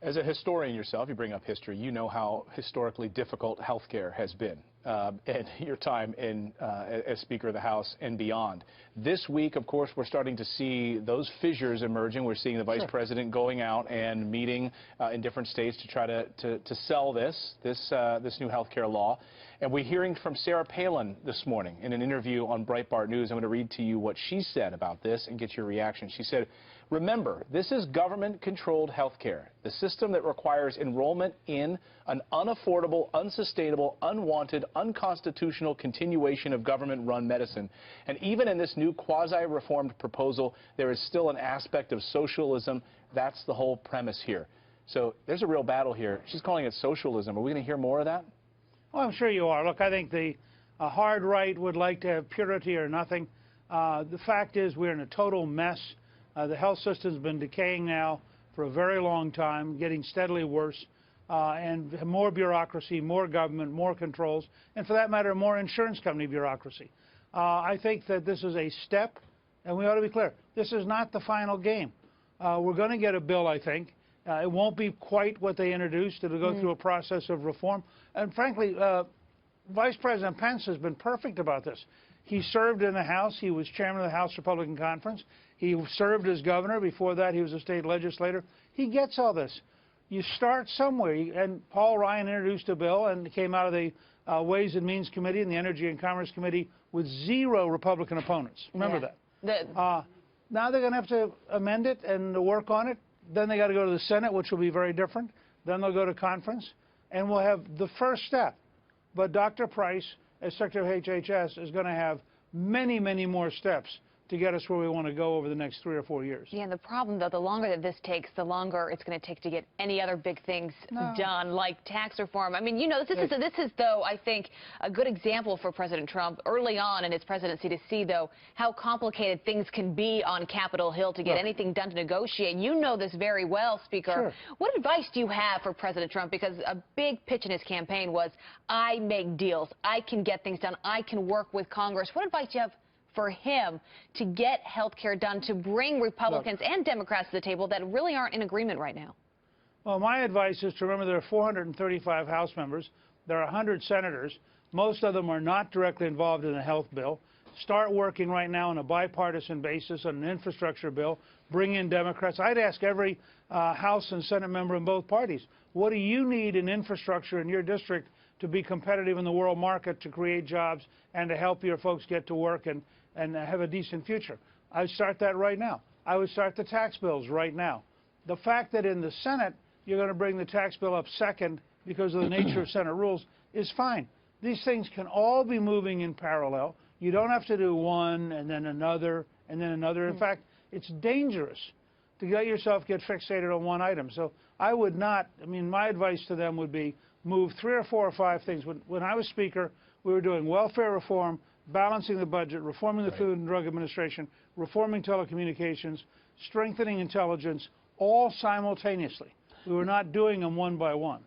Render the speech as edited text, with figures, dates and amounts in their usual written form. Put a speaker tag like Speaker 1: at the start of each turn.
Speaker 1: As a historian yourself, you bring up history, you know how historically difficult health care has been in your time as Speaker of the House and beyond. This week, of course, we're starting to see those fissures emerging. We're seeing the Vice President going out and meeting in different states to try to sell this new health care law. And we're hearing from Sarah Palin this morning in an interview on Breitbart News. I'm going to read to you what she said about this and get your reaction. She said, "Remember, this is government-controlled health care, the system that requires enrollment in an unaffordable, unsustainable, unwanted, unconstitutional continuation of government-run medicine. And even in this new quasi-reformed proposal, there is still an aspect of socialism. That's the whole premise here." So there's a real battle here. She's calling it socialism. Are we going to hear more of that?
Speaker 2: Well, I'm sure you are. Look, I think the hard right would like to have purity or nothing. The fact is we're in a total mess. The health system's been decaying now for a very long time, getting steadily worse, and more bureaucracy, more government, more controls, and for that matter, more insurance company bureaucracy. I think that this is a step, and we ought to be clear, this is not the final game. We're going to get a bill, I think. It won't be quite what they introduced. It'll go through a process of reform. And frankly, Vice President Pence has been perfect about this. He served in the House. He was chairman of the House Republican Conference. He served as governor. Before that, he was a state legislator. He gets all this. You start somewhere. And Paul Ryan introduced a bill and came out of the Ways and Means Committee and the Energy and Commerce Committee with 0 Republican opponents. Remember that. Now they're going to have to amend it and work on it. Then they got to go to the Senate, which will be very different. Then they'll go to conference, and we'll have the first step. But Dr. Price, as Secretary of HHS, is going to have many, many more steps to get us where we want to go over the next 3 or 4 years.
Speaker 3: Yeah, and the problem, though, the longer that this takes, the longer it's going to take to get any other big things done, like tax reform. I mean, you know, this is, though, I think, a good example for President Trump early on in his presidency to see, though, how complicated things can be on Capitol Hill to get anything done to negotiate. You know this very well, Speaker. What advice do you have for President Trump? Because a big pitch in his campaign was, I make deals, I can get things done, I can work with Congress. What advice do you have for him to get health care done, to bring Republicans and Democrats to the table that really aren't in agreement right now?
Speaker 2: Well, my advice is to remember there are 435 House members. There are 100 senators. Most of them are not directly involved in a health bill. Start working right now on a bipartisan basis on an infrastructure bill. Bring in Democrats. I'd ask every House and Senate member in both parties, what do you need in infrastructure in your district to be competitive in the world market, to create jobs, and to help your folks get to work and have a decent future? I would start that right now. I would start the tax bills right now. The fact that in the Senate you're going to bring the tax bill up second because of the nature of Senate rules is fine. These things can all be moving in parallel. You don't have to do one and then another and then another. In fact, it's dangerous to get fixated on one item. So I would not, I mean, my advice to them would be move 3 or 4 or 5 things. When I was Speaker, we were doing welfare reform, balancing the budget, reforming the Food and Drug Administration, reforming telecommunications, strengthening intelligence, all simultaneously. We were not doing them one by one.